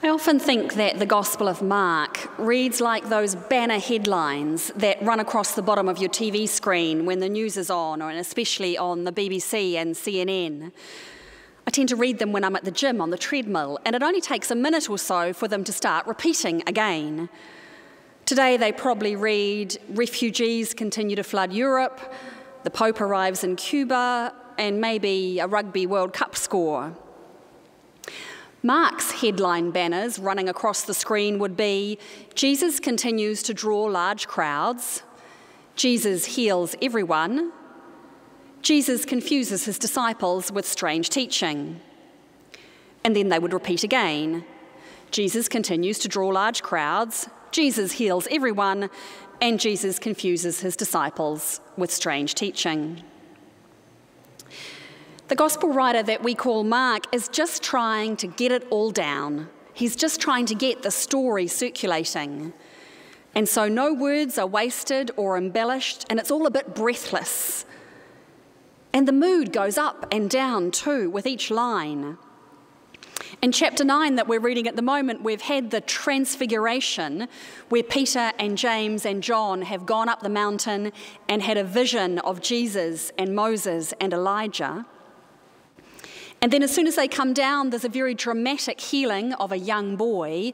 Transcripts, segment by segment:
I often think that the Gospel of Mark reads like those banner headlines that run across the bottom of your TV screen when the news is on, and especially on the BBC and CNN. I tend to read them when I'm at the gym on the treadmill, and it only takes a minute or so for them to start repeating again. Today they probably read, refugees continue to flood Europe, the Pope arrives in Cuba, and maybe a Rugby World Cup score. Mark's headline banners running across the screen would be, Jesus continues to draw large crowds, Jesus heals everyone, Jesus confuses his disciples with strange teaching. And then they would repeat again, Jesus continues to draw large crowds, Jesus heals everyone, and Jesus confuses his disciples with strange teaching. The gospel writer that we call Mark is just trying to get it all down. He's just trying to get the story circulating. And so no words are wasted or embellished, and it's all a bit breathless. And the mood goes up and down too with each line. In chapter 9 that we're reading at the moment, we've had the transfiguration where Peter and James and John have gone up the mountain and had a vision of Jesus and Moses and Elijah. And then as soon as they come down, there's a very dramatic healing of a young boy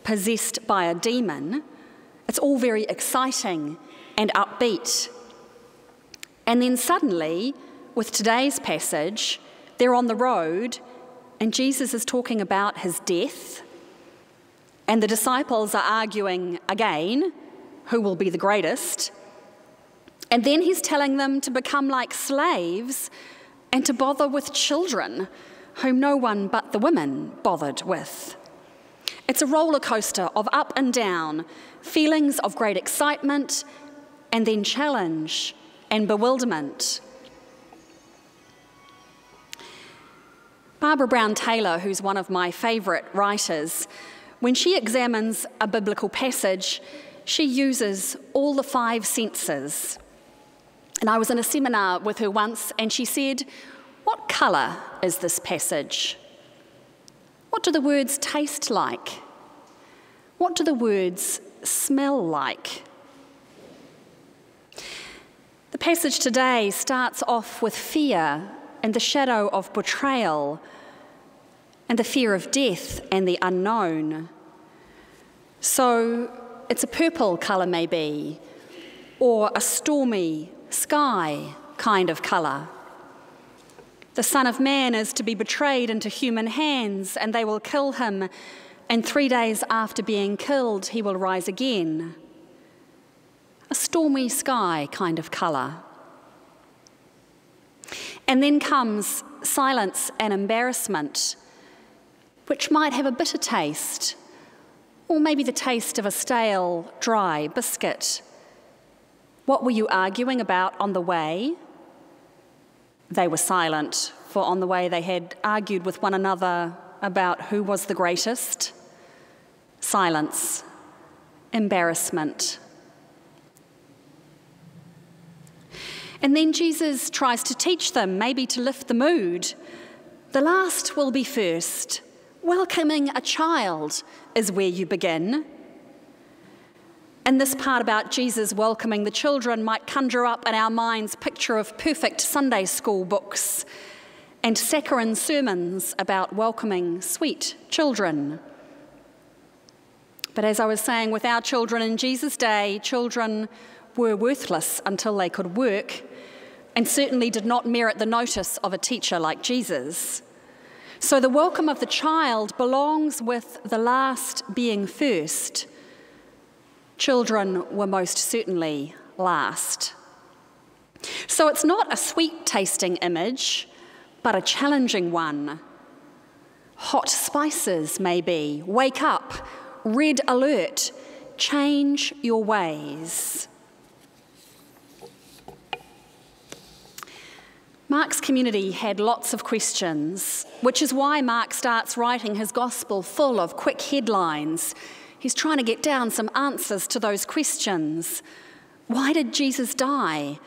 possessed by a demon. It's all very exciting and upbeat. And then suddenly, with today's passage, they're on the road and Jesus is talking about his death. And the disciples are arguing again, who will be the greatest? And then he's telling them to become like slaves and to bother with children, whom no one but the women bothered with. It's a roller coaster of up and down, feelings of great excitement, and then challenge and bewilderment. Barbara Brown Taylor, who's one of my favourite writers, when she examines a biblical passage, she uses all the 5 senses. And I was in a seminar with her once, and she said, "What colour is this passage? What do the words taste like? What do the words smell like?" The passage today starts off with fear and the shadow of betrayal and the fear of death and the unknown. So it's a purple colour maybe, or a stormy sky kind of colour. The Son of Man is to be betrayed into human hands, and they will kill him, and 3 days after being killed, he will rise again. A stormy sky kind of colour. And then comes silence and embarrassment, which might have a bitter taste, or maybe the taste of a stale, dry biscuit. What were you arguing about on the way? They were silent, for on the way they had argued with one another about who was the greatest. Silence, embarrassment. And then Jesus tries to teach them, maybe to lift the mood. The last will be first. Welcoming a child is where you begin. And this part about Jesus welcoming the children might conjure up in our minds picture of perfect Sunday school books and saccharine sermons about welcoming sweet children. But as I was saying, with our children in Jesus' day, children were worthless until they could work, and certainly did not merit the notice of a teacher like Jesus. So the welcome of the child belongs with the last being first. Children were most certainly last. So it's not a sweet-tasting image, but a challenging one. Hot spices, maybe. Wake up. Red alert. Change your ways. Mark's community had lots of questions, which is why Mark starts writing his gospel full of quick headlines. He's trying to get down some answers to those questions. Why did Jesus die?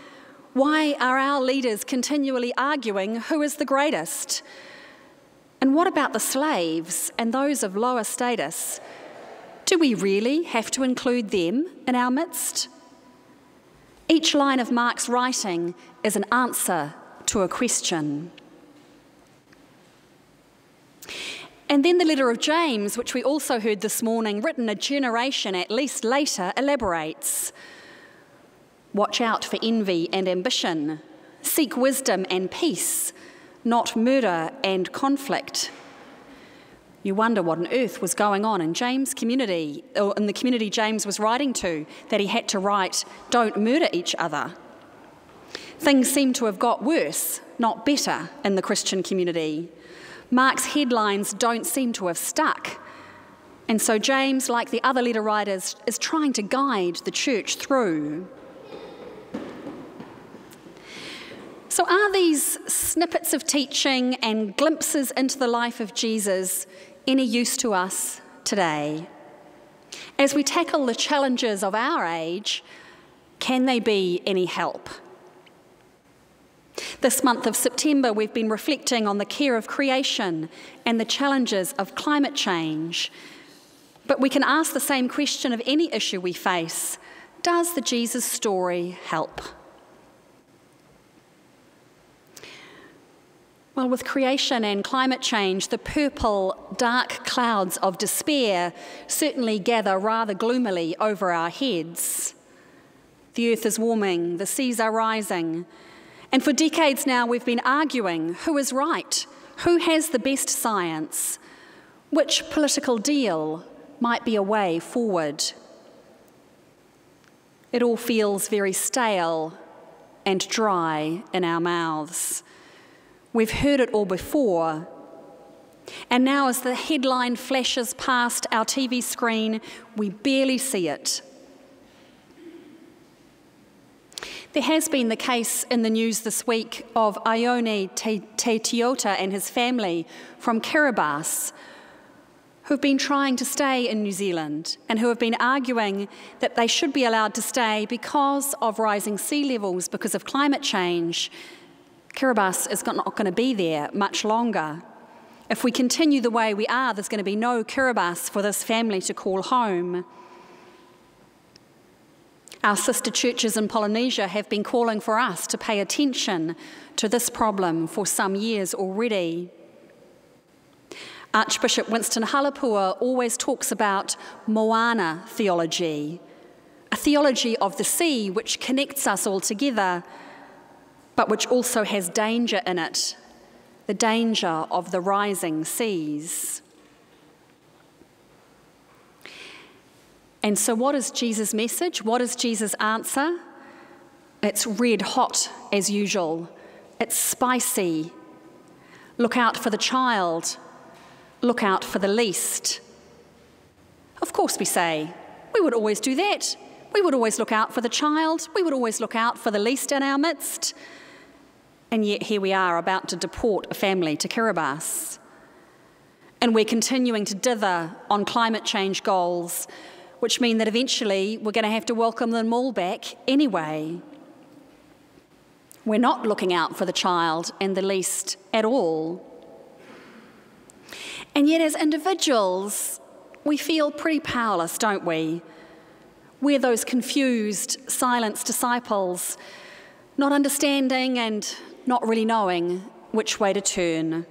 Why are our leaders continually arguing who is the greatest? And And what about the slaves and those of lower status? Do we really have to include them in our midst? Each line of Mark's writing is an answer to a question. And then the letter of James, which we also heard this morning, written a generation at least later, elaborates. Watch out for envy and ambition. Seek wisdom and peace, not murder and conflict. You wonder what on earth was going on in James' community, or in the community James was writing to, that he had to write, "Don't murder each other." Things seem to have got worse, not better, in the Christian community. Mark's headlines don't seem to have stuck. And so James, like the other letter writers, is trying to guide the church through. So are these snippets of teaching and glimpses into the life of Jesus any use to us today? As we tackle the challenges of our age, can they be any help? This month of September, we've been reflecting on the care of creation and the challenges of climate change. But we can ask the same question of any issue we face. Does the Jesus story help? Well, with creation and climate change, the purple, dark clouds of despair certainly gather rather gloomily over our heads. The earth is warming, the seas are rising, and for decades now we've been arguing who is right, who has the best science, which political deal might be a way forward. It all feels very stale and dry in our mouths. We've heard it all before. And now as the headline flashes past our TV screen, we barely see it. There has been the case in the news this week of Ione Te Tiota and his family from Kiribati, who've been trying to stay in New Zealand and who have been arguing that they should be allowed to stay because of rising sea levels, because of climate change. Kiribati is not going to be there much longer. If we continue the way we are, there's going to be no Kiribati for this family to call home. Our sister churches in Polynesia have been calling for us to pay attention to this problem for some years already. Archbishop Winston Halapua always talks about moana theology, a theology of the sea which connects us all together, but which also has danger in it, the danger of the rising seas. And so what is Jesus' message? What is Jesus' answer? It's red hot as usual. It's spicy. Look out for the child. Look out for the least. Of course we say, we would always do that. We would always look out for the child. We would always look out for the least in our midst. And yet here we are about to deport a family to Kiribati. And we're continuing to dither on climate change goals, which mean that eventually we're going to have to welcome them all back anyway. We're not looking out for the child and the least at all. And yet as individuals, we feel pretty powerless, don't we? We're those confused, silenced disciples, not understanding and not really knowing which way to turn.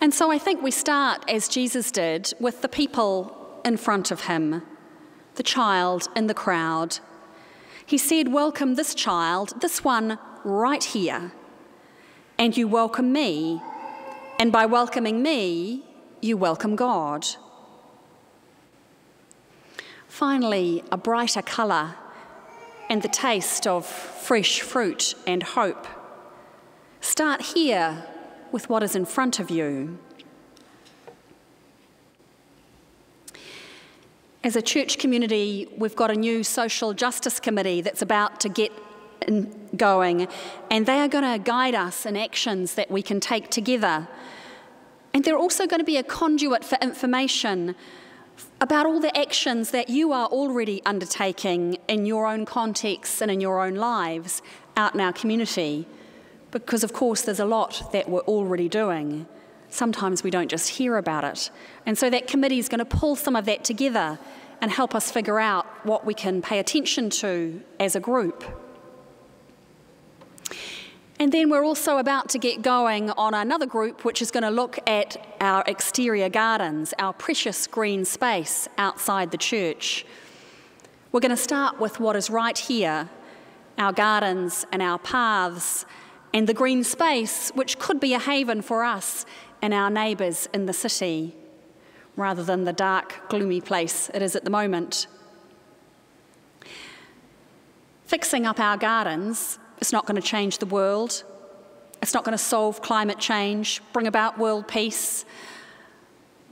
And so I think we start, as Jesus did, with the people in front of him, the child in the crowd. He said, welcome this child, this one right here, and you welcome me, and by welcoming me, you welcome God. Finally, a brighter colour and the taste of fresh fruit and hope. Start here with what is in front of you. As a church community, we've got a new social justice committee that's about to get going, and they are going to guide us in actions that we can take together. And they're also going to be a conduit for information about all the actions that you are already undertaking in your own contexts and in your own lives out in our community. Because, of course, there's a lot that we're already doing. Sometimes we don't just hear about it. And so that committee is going to pull some of that together and help us figure out what we can pay attention to as a group. And then we're also about to get going on another group which is going to look at our exterior gardens, our precious green space outside the church. We're going to start with what is right here, our gardens and our paths, and the green space which could be a haven for us and our neighbours in the city, rather than the dark, gloomy place it is at the moment. Fixing up our gardens is not going to change the world. It's not going to solve climate change, bring about world peace.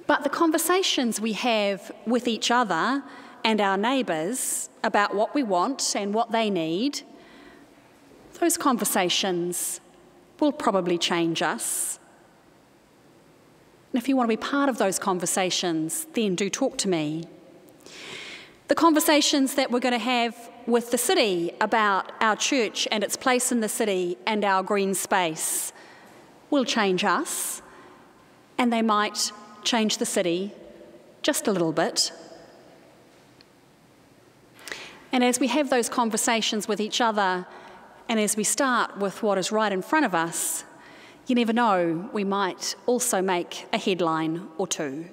But the conversations we have with each other and our neighbours about what we want and what they need, those conversations will probably change us. And if you want to be part of those conversations, then do talk to me. The conversations that we're going to have with the city about our church and its place in the city and our green space will change us, and they might change the city just a little bit. And as we have those conversations with each other, and as we start with what is right in front of us, you never know, we might also make a headline or two.